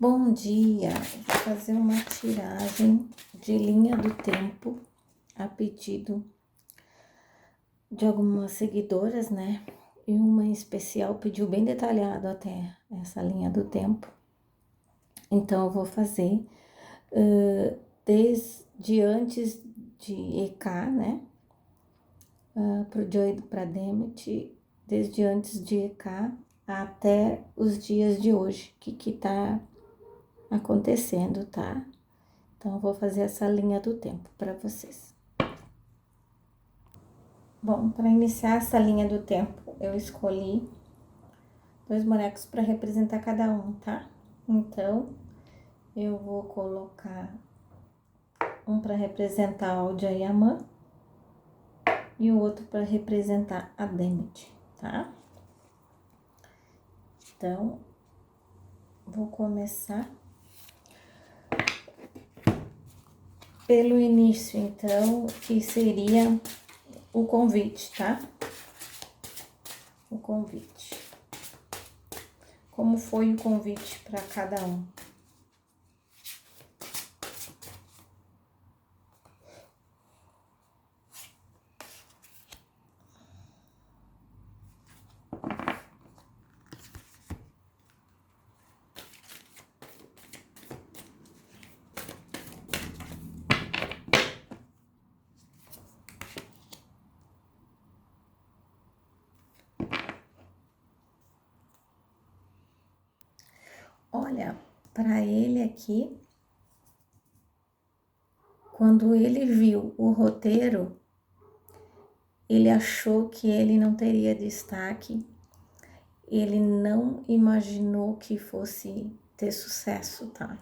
Bom dia, vou fazer uma tiragem de linha do tempo a pedido de algumas seguidoras, né? E uma em especial pediu bem detalhado até essa linha do tempo. Então eu vou fazer desde antes de EK, né? Pro Joey e pra Demet, desde antes de EK até os dias de hoje, que tá acontecendo, tá? Então, eu vou fazer essa linha do tempo para vocês. Bom, para iniciar essa linha do tempo, eu escolhi 2 bonecos para representar cada um, tá? Então, eu vou colocar um para representar o Jayamã e o outro para representar a Demet, tá? Então, vou começar pelo início, então, que seria o convite, tá? O convite. Como foi o convite para cada um? Olha, para ele aqui, quando ele viu o roteiro, ele achou que ele não teria destaque, ele não imaginou que fosse ter sucesso, tá?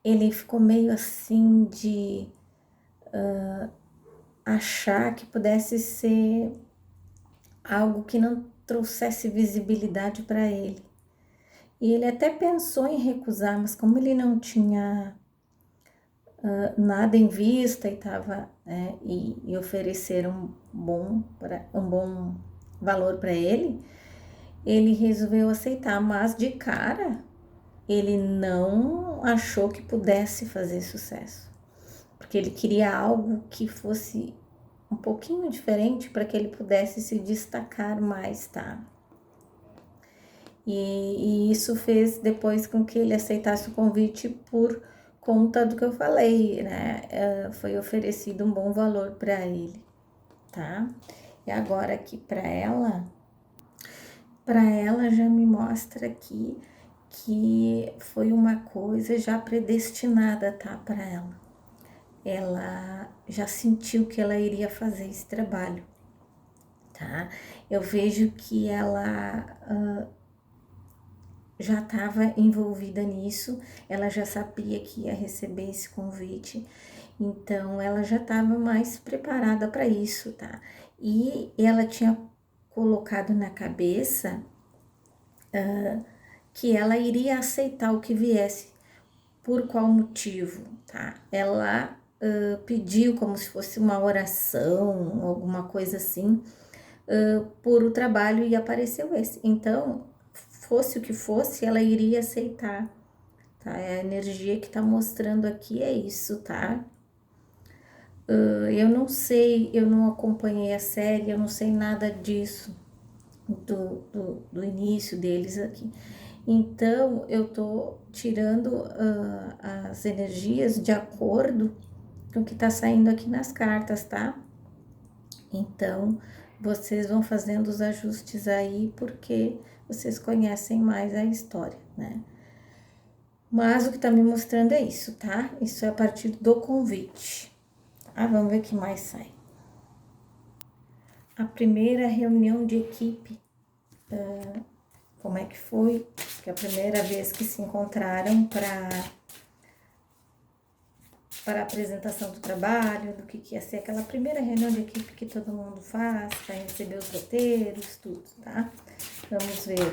Ele ficou meio assim de achar que pudesse ser algo que não trouxesse visibilidade para ele. E ele até pensou em recusar, mas como ele não tinha nada em vista e estava e ofereceram um bom valor para ele, ele resolveu aceitar, mas de cara ele não achou que pudesse fazer sucesso, porque ele queria algo que fosse um pouquinho diferente para que ele pudesse se destacar mais, tá? E isso fez depois com que ele aceitasse o convite por conta do que eu falei, né? Foi oferecido um bom valor para ele, tá? E agora aqui para ela já me mostra aqui que foi uma coisa já predestinada, tá? Para ela. Ela já sentiu que ela iria fazer esse trabalho, tá? Eu vejo que ela já estava envolvida nisso, ela já sabia que ia receber esse convite, então ela já estava mais preparada para isso, tá? E ela tinha colocado na cabeça que ela iria aceitar o que viesse. Por qual motivo, tá? Ela pediu como se fosse uma oração, alguma coisa assim, por o trabalho e apareceu esse. Então, fosse o que fosse, ela iria aceitar, tá? A energia que tá mostrando aqui é isso, tá? Eu não sei, eu não acompanhei a série, eu não sei nada disso, do início deles aqui. Então, eu tô tirando as energias de acordo com o que tá saindo aqui nas cartas, tá? Então, vocês vão fazendo os ajustes aí, porque vocês conhecem mais a história, né? Mas o que tá me mostrando é isso, tá? Isso é a partir do convite. Ah, vamos ver o que mais sai. A primeira reunião de equipe, como é que foi? Que é a primeira vez que se encontraram para a apresentação do trabalho, do que ia ser aquela primeira reunião de equipe que todo mundo faz, para receber os roteiros, tudo, tá? Vamos ver.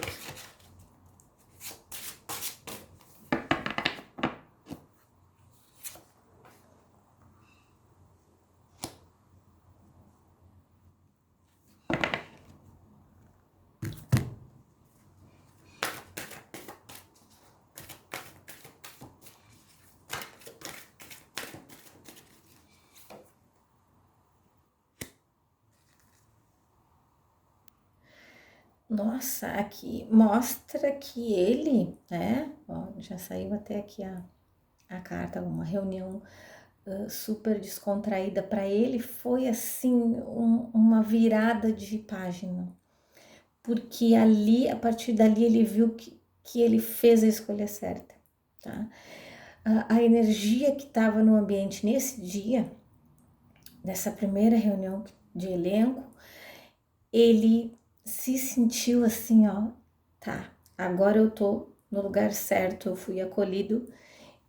Nossa, aqui mostra que ele, né? Ó, já saiu até aqui a carta, uma reunião super descontraída para ele. Foi assim uma virada de página, porque ali, a partir dali, ele viu que ele fez a escolha certa, tá? A energia que estava no ambiente nesse dia, nessa primeira reunião de elenco, ele se sentiu assim, ó, tá, agora eu tô no lugar certo, eu fui acolhido,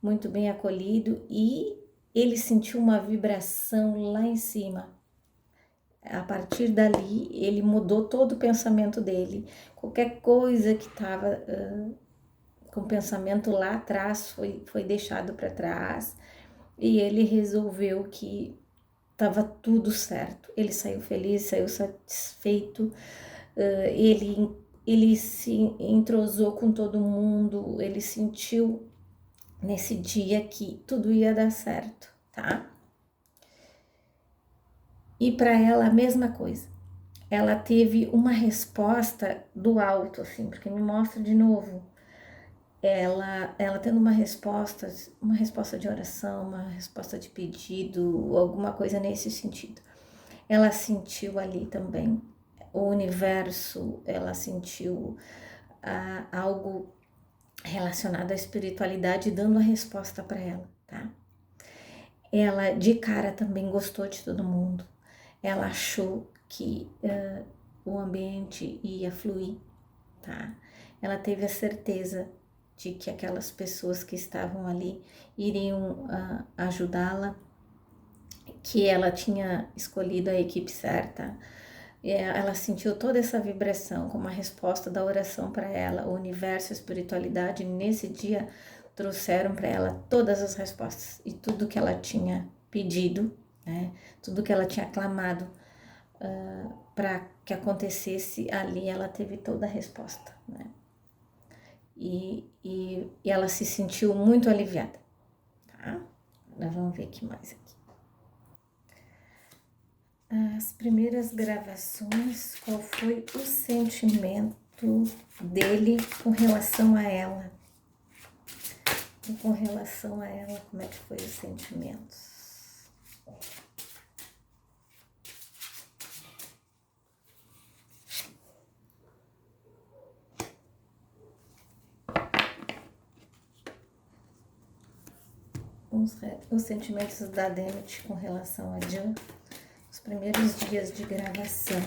muito bem acolhido, e ele sentiu uma vibração lá em cima. A partir dali, ele mudou todo o pensamento dele. Qualquer coisa que estava com o pensamento lá atrás foi deixado para trás, e ele resolveu que estava tudo certo. Ele saiu feliz, saiu satisfeito, ele se entrosou com todo mundo, ele sentiu nesse dia que tudo ia dar certo, tá? E para ela a mesma coisa. Ela teve uma resposta do alto, assim, porque me mostra de novo. Ela tendo uma resposta de oração, uma resposta de pedido, alguma coisa nesse sentido. Ela sentiu ali também o universo, ela sentiu algo relacionado à espiritualidade dando a resposta para ela, tá? Ela de cara também gostou de todo mundo, ela achou que o ambiente ia fluir, tá? Ela teve a certeza de que aquelas pessoas que estavam ali iriam ajudá-la, que ela tinha escolhido a equipe certa. Ela sentiu toda essa vibração como a resposta da oração para ela. O universo, a espiritualidade, nesse dia trouxeram para ela todas as respostas e tudo que ela tinha pedido, né? Tudo que ela tinha clamado para que acontecesse ali, ela teve toda a resposta, né? E ela se sentiu muito aliviada, tá? Agora vamos ver o que mais aqui. As primeiras gravações, qual foi o sentimento dele com relação a ela? E com relação a ela, como é que foi os sentimentos? Os sentimentos da Demet com relação a Jan, os primeiros dias de gravação.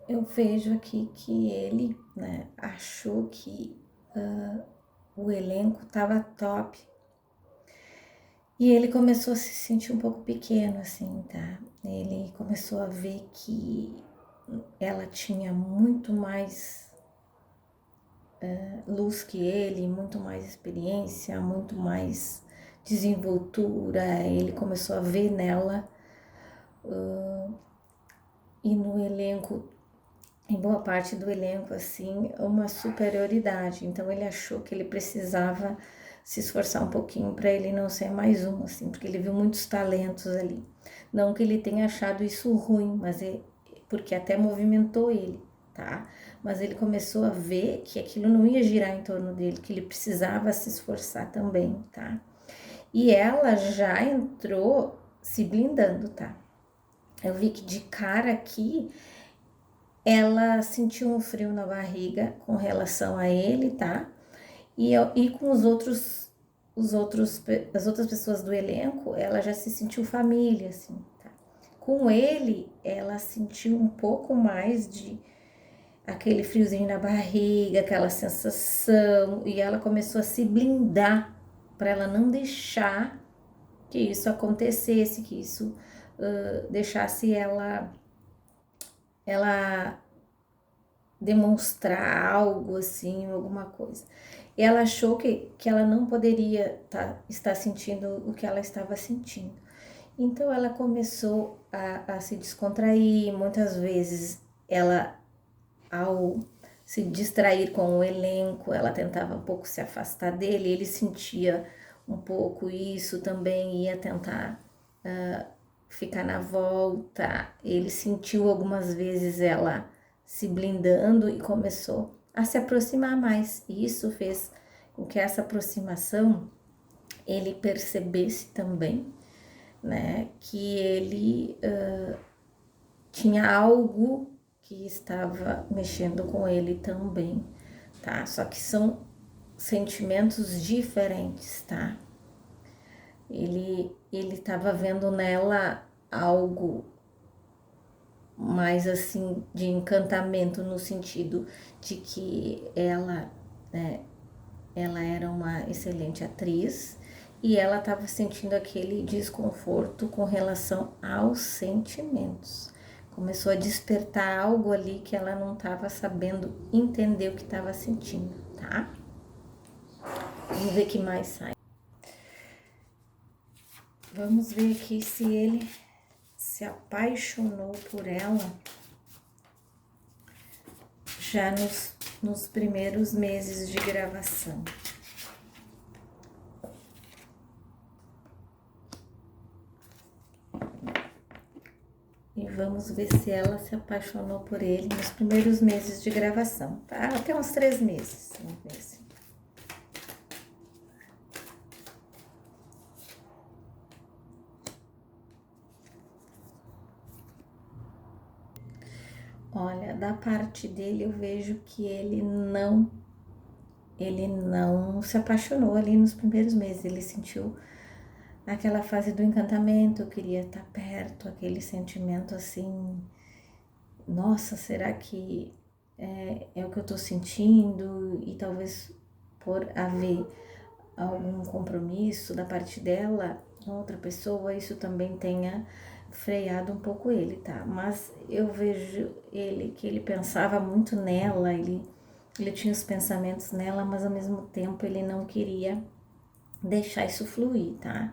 Eu vejo aqui que ele, né, achou que o elenco estava top. E ele começou a se sentir um pouco pequeno, assim, tá? Ele começou a ver que ela tinha muito mais luz que ele, muito mais experiência, muito mais desenvoltura. Ele começou a ver nela e no elenco, em boa parte do elenco, assim, uma superioridade. Então ele achou que ele precisava se esforçar um pouquinho para ele não ser mais um, assim, porque ele viu muitos talentos ali. Não que ele tenha achado isso ruim, mas porque até movimentou ele, tá? Mas ele começou a ver que aquilo não ia girar em torno dele, que ele precisava se esforçar também, tá? E ela já entrou se blindando, tá? Eu vi que de cara aqui ela sentiu um frio na barriga com relação a ele, tá? E com as outras pessoas do elenco, ela já se sentiu família, assim, tá? Com ele, ela sentiu um pouco mais de aquele friozinho na barriga, aquela sensação, e ela começou a se blindar para ela não deixar que isso acontecesse, que isso deixasse ela demonstrar algo assim, alguma coisa. E ela achou que ela não poderia estar sentindo o que ela estava sentindo. Então ela começou a se descontrair. Muitas vezes ela, ao se distrair com o elenco, ela tentava um pouco se afastar dele, ele sentia um pouco isso também, ia tentar ficar na volta. Ele sentiu algumas vezes ela se blindando e começou a se aproximar mais. E isso fez com que essa aproximação ele percebesse também, né, que ele tinha algo que estava mexendo com ele também, tá? Só que são sentimentos diferentes, tá? Ele estava vendo nela algo mais assim de encantamento no sentido de que ela, né, ela era uma excelente atriz e ela estava sentindo aquele desconforto com relação aos sentimentos. Começou a despertar algo ali que ela não estava sabendo entender o que estava sentindo, tá? Vamos ver o que mais sai. Vamos ver aqui se ele se apaixonou por ela já nos primeiros meses de gravação. E vamos ver se ela se apaixonou por ele nos primeiros meses de gravação, tá? Até uns 3 meses, vamos ver se. Olha, da parte dele eu vejo que ele não se apaixonou ali nos primeiros meses, ele sentiu aquela fase do encantamento, queria estar perto, aquele sentimento assim, nossa, será que é o que eu tô sentindo? E talvez por haver algum compromisso da parte dela com outra pessoa, isso também tenha freado um pouco ele, tá? Mas eu vejo ele que ele pensava muito nela, ele tinha os pensamentos nela, mas ao mesmo tempo ele não queria deixar isso fluir, tá?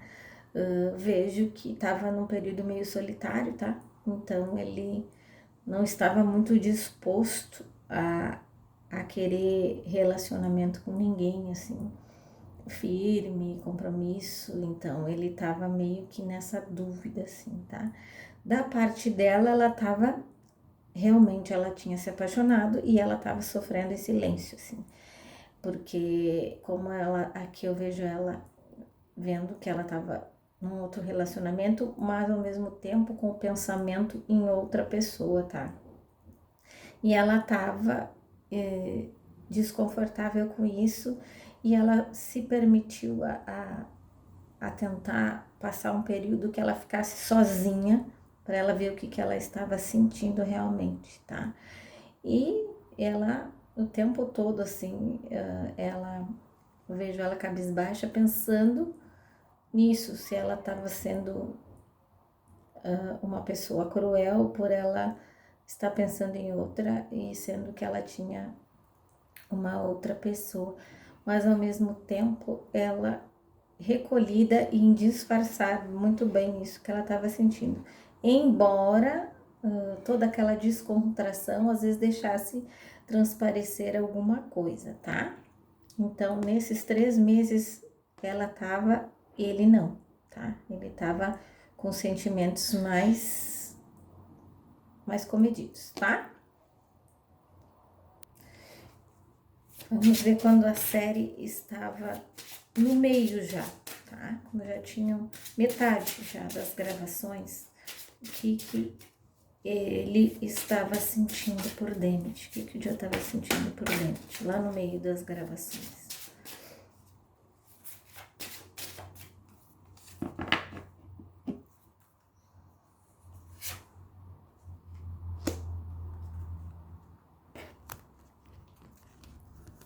Vejo que estava num período meio solitário, tá? Então ele não estava muito disposto a querer relacionamento com ninguém, assim, firme, compromisso. Então ele estava meio que nessa dúvida, assim, tá? Da parte dela, ela estava realmente, ela tinha se apaixonado e ela estava sofrendo em silêncio, assim, porque como ela, aqui eu vejo ela vendo que ela estava num outro relacionamento, mas ao mesmo tempo com o pensamento em outra pessoa, tá? E ela estava desconfortável com isso e ela se permitiu a tentar passar um período que ela ficasse sozinha para ela ver o que ela estava sentindo realmente, tá? E ela, o tempo todo, assim, eu vejo ela cabisbaixa pensando nisso, se ela estava sendo uma pessoa cruel por ela estar pensando em outra e sendo que ela tinha uma outra pessoa, mas ao mesmo tempo ela recolhida e disfarçar muito bem isso que ela estava sentindo, embora toda aquela descontração às vezes deixasse transparecer alguma coisa, tá? Então nesses 3 meses ela tava, ele não, tá? Ele tava com sentimentos mais comedidos, tá? Vamos ver quando a série estava no meio já, tá? Quando já tinham metade já das gravações, o que ele estava sentindo por dentro, o que o Joe estava sentindo por dentro, lá no meio das gravações.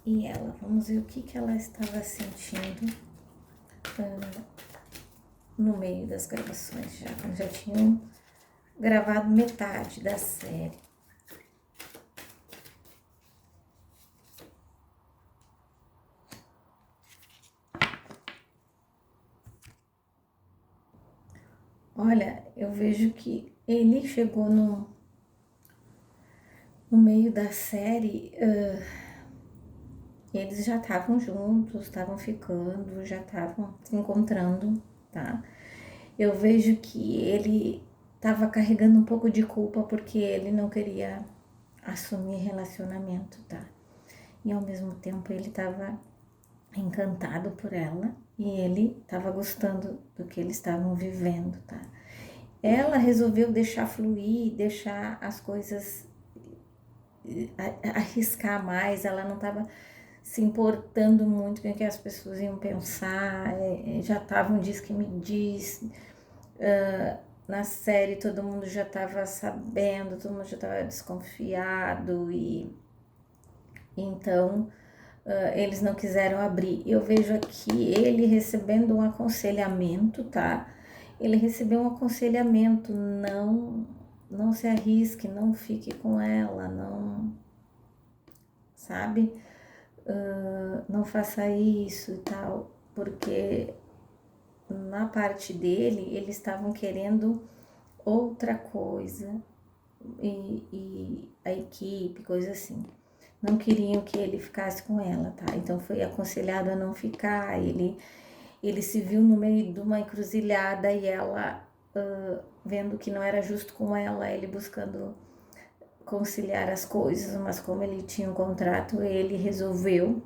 E ela, vamos ver o que ela estava sentindo no meio das gravações já, quando já tinham gravado metade da série. Olha, eu vejo que ele chegou no meio da série, eles já estavam juntos, estavam ficando, já estavam se encontrando, tá? Eu vejo que ele estava carregando um pouco de culpa porque ele não queria assumir relacionamento, tá? E ao mesmo tempo ele estava encantado por ela e ele estava gostando do que eles estavam vivendo, tá? Ela resolveu deixar fluir, deixar as coisas arriscar mais, ela não estava se importando muito com o que as pessoas iam pensar, já estavam diz que me diz, na série todo mundo já estava sabendo, todo mundo já estava desconfiado e então eles não quiseram abrir. Eu vejo aqui ele recebendo um aconselhamento, tá? Ele recebeu um aconselhamento, não se arrisque, não fique com ela, não, sabe? Não faça isso e tal, porque na parte dele eles estavam querendo outra coisa e a equipe, coisa assim. Não queriam que ele ficasse com ela, tá? Então foi aconselhado a não ficar. Ele se viu no meio de uma encruzilhada e ela vendo que não era justo com ela, ele buscando conciliar as coisas, mas como ele tinha um contrato, ele resolveu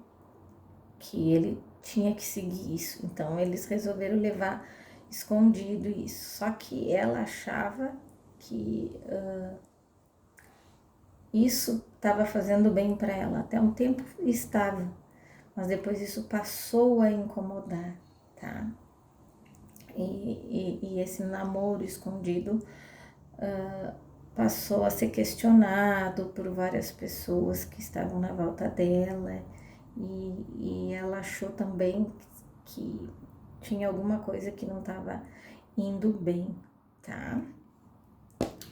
que ele tinha que seguir isso. Então eles resolveram levar escondido isso. Só que ela achava que isso estava fazendo bem para ela. Até um tempo estava, mas depois isso passou a incomodar, tá? E esse namoro escondido passou a ser questionado por várias pessoas que estavam na volta dela e ela achou também que tinha alguma coisa que não estava indo bem, tá?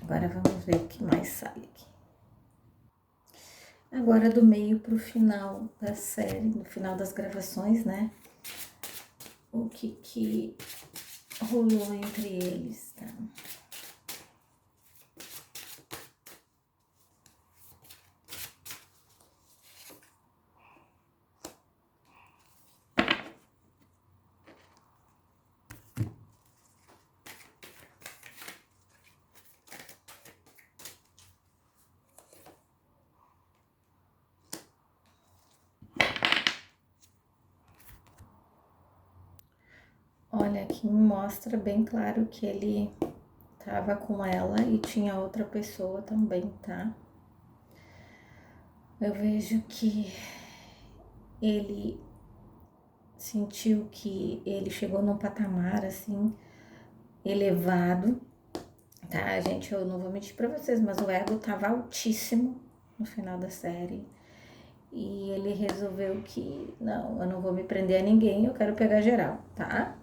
Agora vamos ver o que mais sai aqui. Agora do meio pro final da série, no final das gravações, né? O que rolou entre eles, tá? Olha, aqui me mostra bem claro que ele tava com ela e tinha outra pessoa também, tá? Eu vejo que ele sentiu que ele chegou num patamar assim elevado, tá, gente? Eu não vou mentir pra vocês, mas o ego tava altíssimo no final da série. E ele resolveu que, não, eu não vou me prender a ninguém, eu quero pegar geral, tá?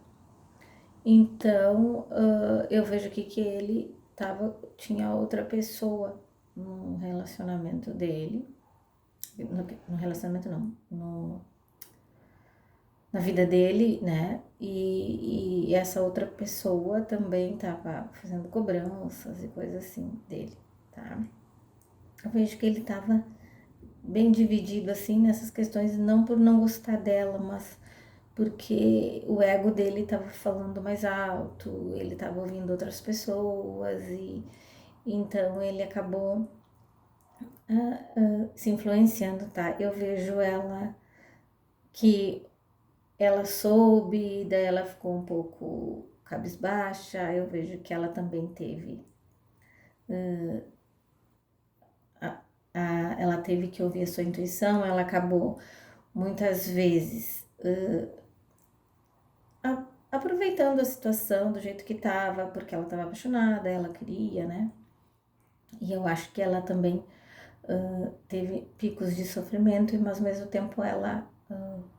Então, eu vejo aqui que ele tinha outra pessoa no relacionamento dele. No relacionamento não, na vida dele, né? E essa outra pessoa também tava fazendo cobranças e coisas assim dele, tá? Eu vejo que ele tava bem dividido assim nessas questões, não por não gostar dela, mas porque o ego dele estava falando mais alto, ele estava ouvindo outras pessoas e então ele acabou se influenciando, tá? Eu vejo ela que ela soube, daí ela ficou um pouco cabisbaixa, eu vejo que ela também teve ela teve que ouvir a sua intuição, ela acabou muitas vezes aproveitando a situação do jeito que tava, porque ela estava apaixonada, ela queria, né? E eu acho que ela também teve picos de sofrimento, mas ao mesmo tempo ela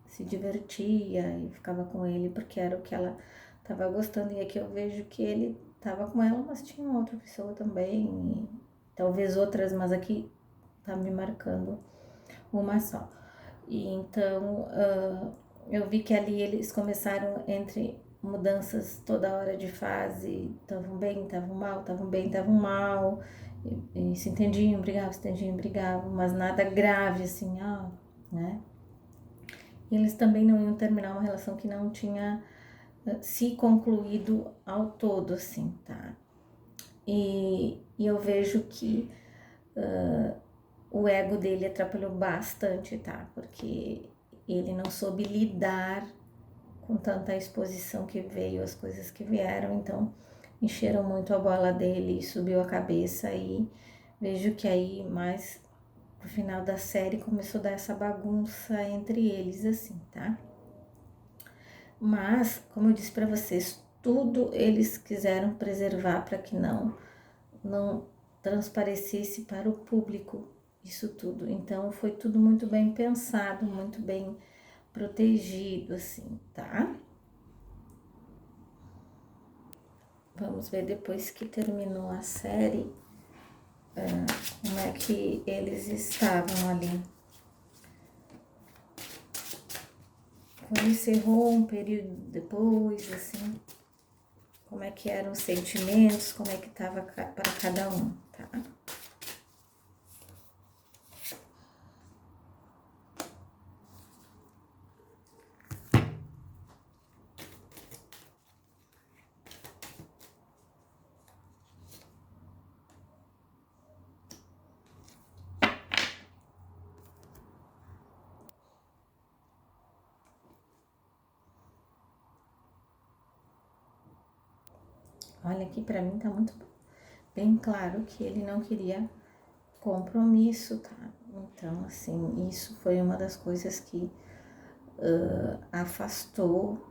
se divertia e ficava com ele porque era o que ela estava gostando. E aqui eu vejo que ele estava com ela, mas tinha outra pessoa também, e talvez outras, mas aqui tá me marcando uma só. E então eu vi que ali eles começaram entre mudanças toda hora de fase, estavam bem, estavam mal, estavam bem, estavam mal. E se entendiam, brigavam, mas nada grave, assim, né? E eles também não iam terminar uma relação que não tinha se concluído ao todo, assim, tá? E eu vejo que o ego dele atrapalhou bastante, tá? Porque ele não soube lidar com tanta exposição que veio, as coisas que vieram, então encheram muito a bola dele, subiu a cabeça e vejo que aí mais no final da série começou a dar essa bagunça entre eles, assim, tá? Mas, como eu disse para vocês, tudo eles quiseram preservar para que não transparecesse para o público isso tudo. Então foi tudo muito bem pensado, muito bem protegido, assim, tá? Vamos ver depois que terminou a série, como é que eles estavam ali. Quando encerrou um período depois, assim, como é que eram os sentimentos, como é que tava para cada um, tá? Olha, aqui para mim tá muito bem claro que ele não queria compromisso, tá? Então, assim, isso foi uma das coisas que afastou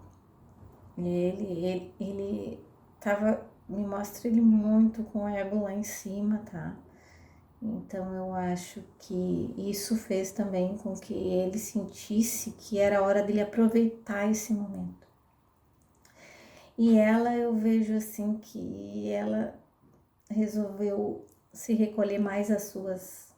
ele tava, me mostra ele muito com o ego lá em cima, tá? Então eu acho que isso fez também com que ele sentisse que era hora dele aproveitar esse momento. E ela, eu vejo assim que ela resolveu se recolher mais às suas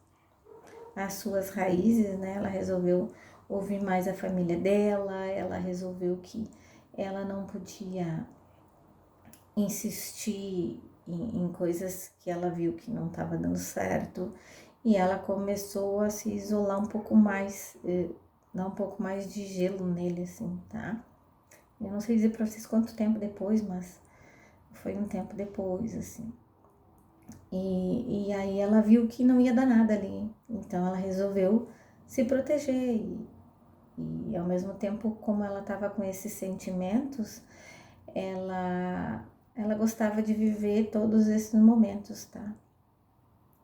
raízes, né? Ela resolveu ouvir mais a família dela, ela resolveu que ela não podia insistir em coisas que ela viu que não estava dando certo e ela começou a se isolar um pouco mais, dar um pouco mais de gelo nele, assim, tá? Eu não sei dizer pra vocês quanto tempo depois, mas foi um tempo depois, assim. E aí ela viu que não ia dar nada ali, então ela resolveu se proteger e ao mesmo tempo, como ela estava com esses sentimentos, ela gostava de viver todos esses momentos, tá?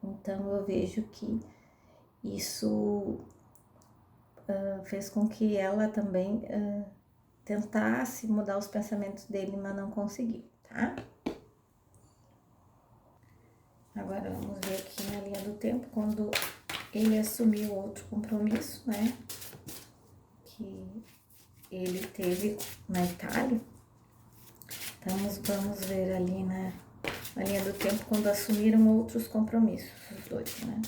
Então eu vejo que isso fez com que ela também tentasse mudar os pensamentos dele, mas não conseguiu, tá? Agora vamos ver aqui na linha do tempo, quando ele assumiu outro compromisso, né? Que ele teve na Itália. Então vamos ver ali na linha do tempo, quando assumiram outros compromissos, os dois, né?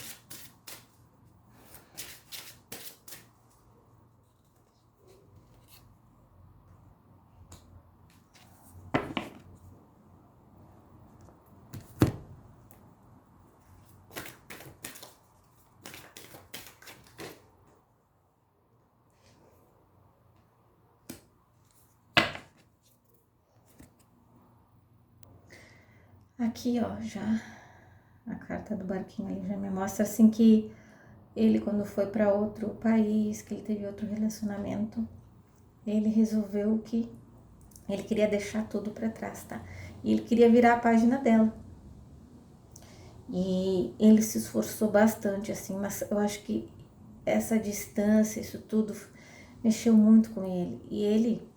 Aqui, ó, já a carta do barquinho ali já me mostra assim que ele, quando foi para outro país, que ele teve outro relacionamento, ele resolveu que ele queria deixar tudo para trás, tá? E ele queria virar a página dela. E ele se esforçou bastante, assim, mas eu acho que essa distância, isso tudo, mexeu muito com ele. E ele,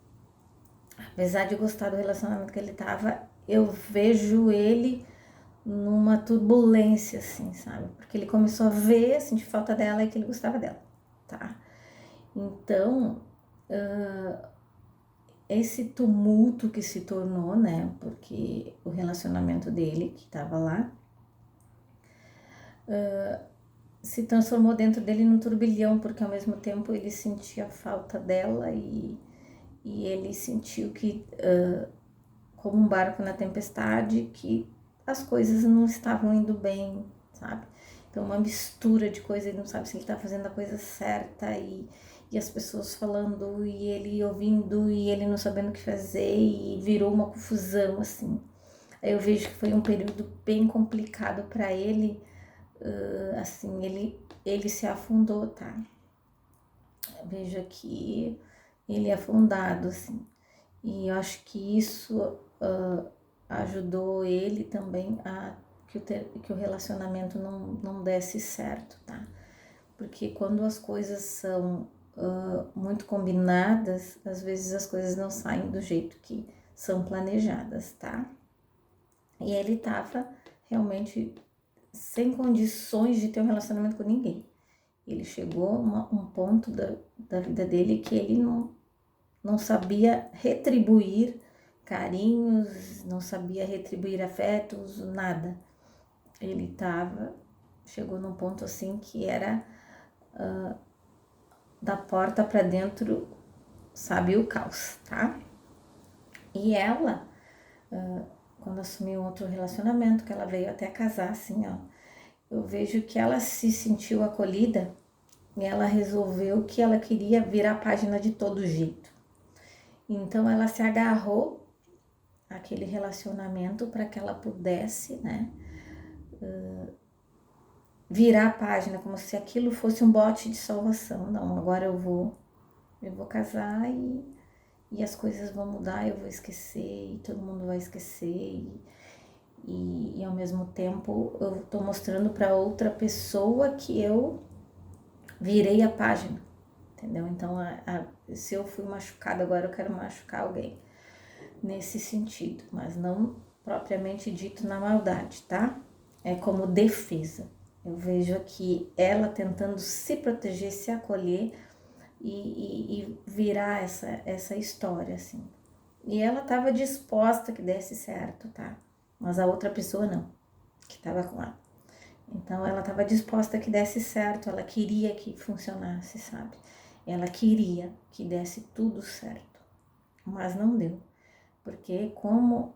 apesar de gostar do relacionamento que ele tava, eu vejo ele numa turbulência, assim, sabe? Porque ele começou a ver, assim, de falta dela e que ele gostava dela, tá? Então, esse tumulto que se tornou, né? Porque o relacionamento dele, que tava lá, se transformou dentro dele num turbilhão, porque ao mesmo tempo ele sentia falta dela e ele sentiu que, como um barco na tempestade, que as coisas não estavam indo bem sabe? Então, uma mistura de coisa, ele não sabe se ele tá fazendo a coisa certa e as pessoas falando e ele ouvindo e ele não sabendo o que fazer e virou uma confusão, assim. Aí eu vejo que foi um período bem complicado para ele, assim, ele se afundou, tá? Eu vejo aqui ele afundado, assim. E eu acho que isso ajudou ele também a que o relacionamento não desse certo, tá? Porque quando as coisas são muito combinadas, às vezes as coisas não saem do jeito que são planejadas, tá? E ele tava realmente sem condições de ter um relacionamento com ninguém. Ele chegou a um ponto da vida dele que ele não sabia retribuir carinhos, não sabia retribuir afetos, nada. Ele chegou num ponto assim que era da porta para dentro, sabe, o caos, tá? E ela, quando assumiu outro relacionamento, que ela veio até casar, assim, ó, eu vejo que ela se sentiu acolhida e ela resolveu que ela queria virar a página de todo jeito. Então ela se agarrou àquele relacionamento para que ela pudesse, né, virar a página, como se aquilo fosse um bote de salvação. Não, agora eu vou casar e as coisas vão mudar, eu vou esquecer e todo mundo vai esquecer e ao mesmo tempo eu tô mostrando para outra pessoa que eu virei a página, entendeu? Então, se eu fui machucada, agora eu quero machucar alguém nesse sentido, mas não propriamente dito na maldade, tá? É como defesa. Eu vejo aqui ela tentando se proteger, se acolher e virar essa história, assim. E ela estava disposta que desse certo, tá? Mas a outra pessoa não, que estava com ela. Então ela estava disposta que desse certo, ela queria que funcionasse, sabe? Ela queria que desse tudo certo, mas não deu. Porque como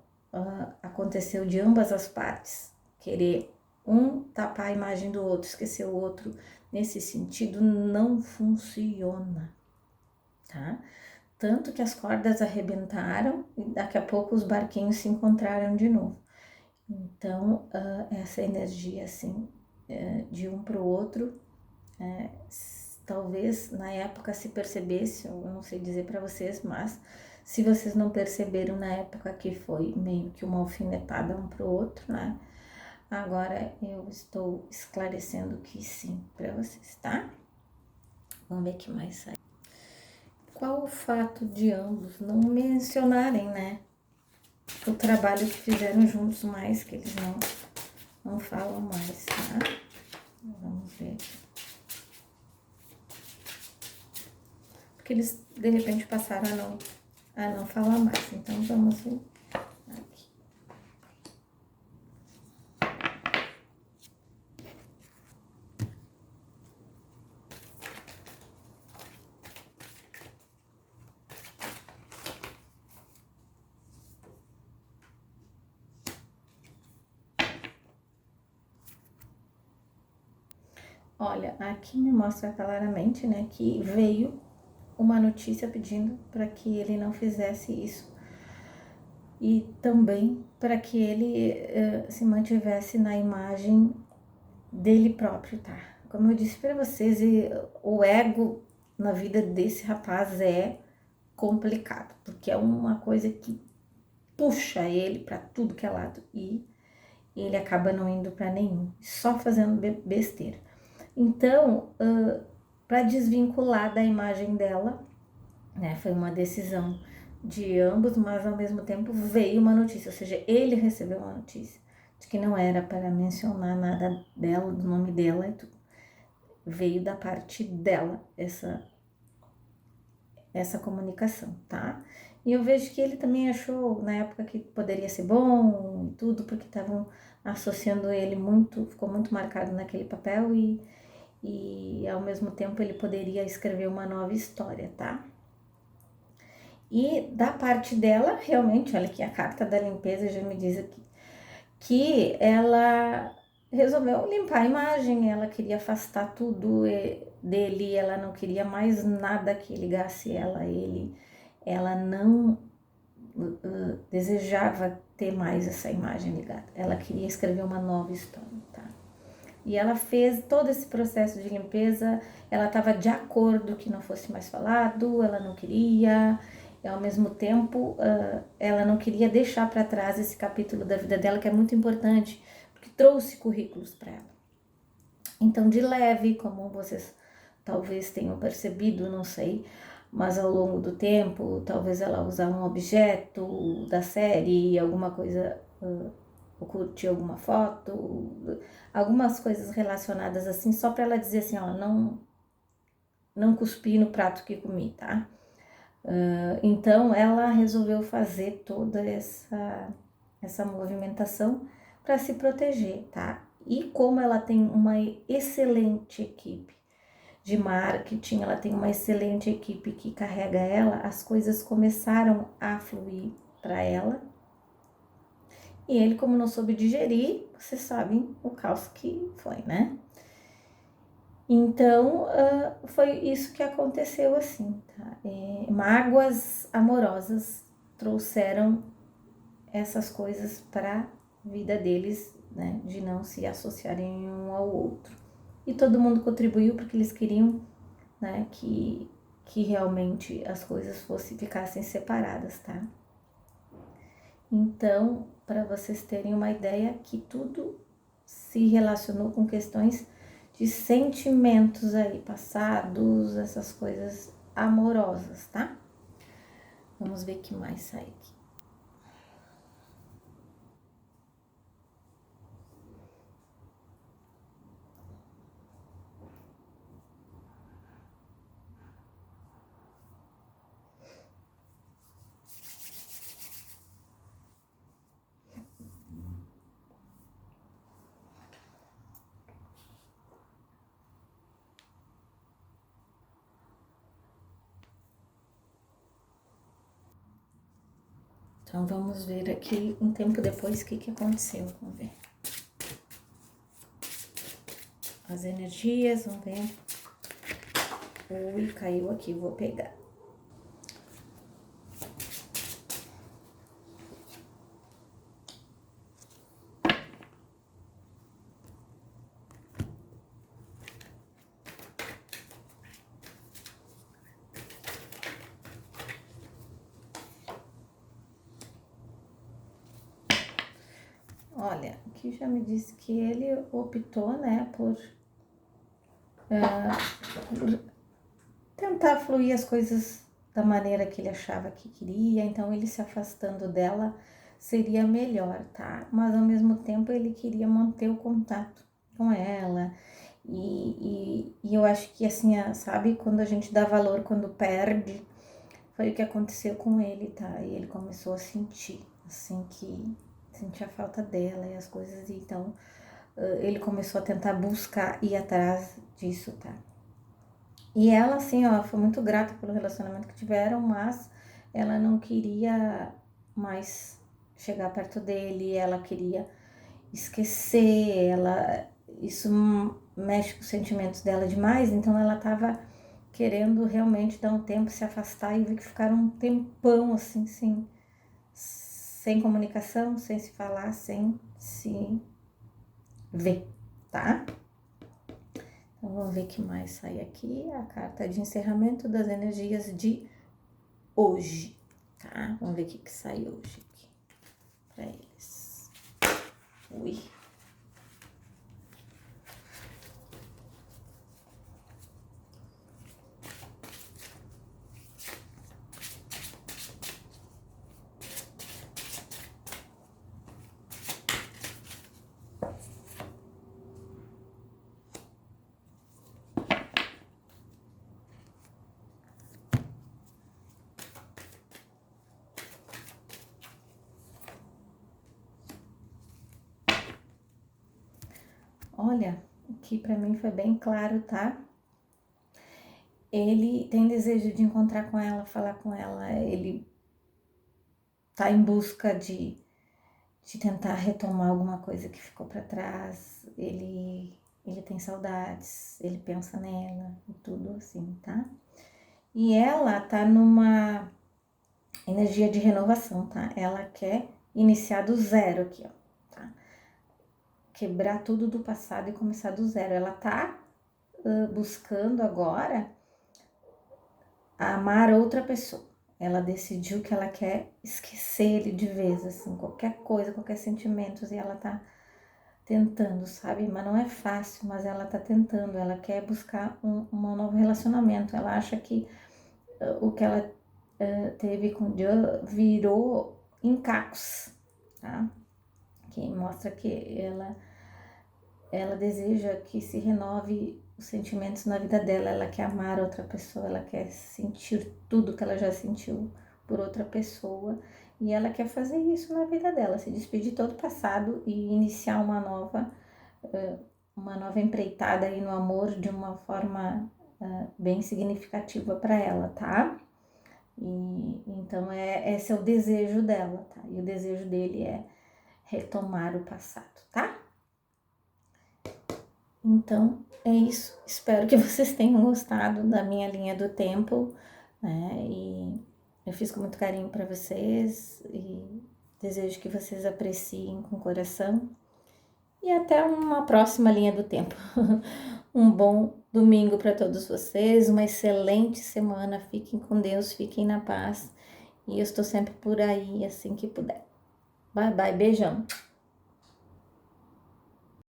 aconteceu de ambas as partes, querer um tapar a imagem do outro, esquecer o outro, nesse sentido não funciona, tá? Tanto que as cordas arrebentaram e daqui a pouco os barquinhos se encontraram de novo. Então, essa energia, assim, de um para o outro, talvez na época se percebesse, eu não sei dizer para vocês, mas se vocês não perceberam na época que foi meio que uma alfinetada um para o outro, né? Agora eu estou esclarecendo que sim para vocês, tá? Vamos ver o que mais sai. Qual o fato de ambos não mencionarem, né, o trabalho que fizeram juntos, mais que eles não falam mais, tá? Vamos ver. Porque eles, de repente, passaram a não falar mais. Então, vamos ver aqui. Olha, aqui me mostra claramente, né, que veio uma notícia pedindo para que ele não fizesse isso e também para que ele se mantivesse na imagem dele próprio, tá? Como eu disse para vocês, o ego na vida desse rapaz é complicado, porque é uma coisa que puxa ele para tudo que é lado e ele acaba não indo para nenhum, só fazendo besteira. Então, para desvincular da imagem dela, né, foi uma decisão de ambos, mas ao mesmo tempo veio uma notícia, ou seja, ele recebeu uma notícia de que não era para mencionar nada dela, do nome dela e tudo. Veio da parte dela essa comunicação, tá? E eu vejo que ele também achou na época que poderia ser bom e tudo, porque estavam associando ele muito, ficou muito marcado naquele papel e ao mesmo tempo ele poderia escrever uma nova história, tá? E da parte dela, realmente, olha aqui, a carta da limpeza já me diz aqui, que ela resolveu limpar a imagem, ela queria afastar tudo dele, ela não queria mais nada que ligasse ela a ele, ela não desejava ter mais essa imagem ligada, ela queria escrever uma nova história, tá? E ela fez todo esse processo de limpeza, ela estava de acordo que não fosse mais falado, ela não queria, e ao mesmo tempo ela não queria deixar para trás esse capítulo da vida dela que é muito importante, porque trouxe currículos para ela. Então, de leve, como vocês talvez tenham percebido, não sei, mas ao longo do tempo, talvez ela usar um objeto da série, alguma coisa, ou curtir alguma foto, algumas coisas relacionadas assim, só para ela dizer assim, ó, não cuspi no prato que comi, tá? Então, ela resolveu fazer toda essa movimentação para se proteger, tá? E como ela tem uma excelente equipe de marketing, ela tem uma excelente equipe que carrega ela, as coisas começaram a fluir para ela. E ele, como não soube digerir, vocês sabem o caos que foi, né? Então, foi isso que aconteceu assim, tá? Mágoas amorosas trouxeram essas coisas para a vida deles, né? De não se associarem um ao outro. E todo mundo contribuiu porque eles queriam, né, que realmente as coisas ficassem separadas, tá? Então, para vocês terem uma ideia, que tudo se relacionou com questões de sentimentos aí passados, essas coisas amorosas, tá? Vamos ver o que mais sai aqui. Então, vamos ver aqui um tempo depois o que aconteceu. Vamos ver. As energias, vamos ver. Ui, caiu aqui, vou pegar. Olha, aqui já me disse que ele optou, né, por tentar fluir as coisas da maneira que ele achava que queria, então ele se afastando dela seria melhor, tá? Mas ao mesmo tempo ele queria manter o contato com ela. E eu acho que assim, sabe, quando a gente dá valor quando perde, foi o que aconteceu com ele, tá? E ele começou a sentir, assim, que sentia a falta dela e as coisas, então ele começou a tentar buscar ir atrás disso, tá? E ela, assim, ó, foi muito grata pelo relacionamento que tiveram, mas ela não queria mais chegar perto dele, ela queria esquecer, isso mexe com os sentimentos dela demais, então ela tava querendo realmente dar um tempo, se afastar e vi que ficaram um tempão, assim, sem comunicação, sem se falar, sem se ver, tá? Então, vamos ver o que mais sai aqui. A carta de encerramento das energias de hoje, tá? Vamos ver o que sai hoje aqui pra eles. Ui. Olha, aqui pra mim foi bem claro, tá? Ele tem desejo de encontrar com ela, falar com ela, ele tá em busca de de tentar retomar alguma coisa que ficou para trás. Ele tem saudades, ele pensa nela e tudo assim, tá? E ela tá numa energia de renovação, tá? Ela quer iniciar do zero aqui, ó, tá? Quebrar tudo do passado e começar do zero. Ela tá buscando agora amar outra pessoa. Ela decidiu que ela quer esquecer ele de vez, assim, qualquer coisa, qualquer sentimento, e ela tá tentando, sabe? Mas não é fácil, mas ela tá tentando. Ela quer buscar um novo relacionamento. Ela acha que o que ela teve com o Joe virou em cacos, tá? Que mostra que ela deseja que se renove os sentimentos na vida dela. Ela quer amar outra pessoa, ela quer sentir tudo que ela já sentiu por outra pessoa. E ela quer fazer isso na vida dela, se despedir de todo o passado e iniciar uma nova empreitada aí no amor de uma forma bem significativa para ela, tá? E então esse é o desejo dela, tá? E o desejo dele é retomar o passado, tá? Então é isso. Espero que vocês tenham gostado da minha linha do tempo, né? E eu fiz com muito carinho para vocês e desejo que vocês apreciem com o coração. E até uma próxima linha do tempo. Um bom domingo para todos vocês, uma excelente semana. Fiquem com Deus, fiquem na paz. E eu estou sempre por aí assim que puder. Bye, bye, beijão.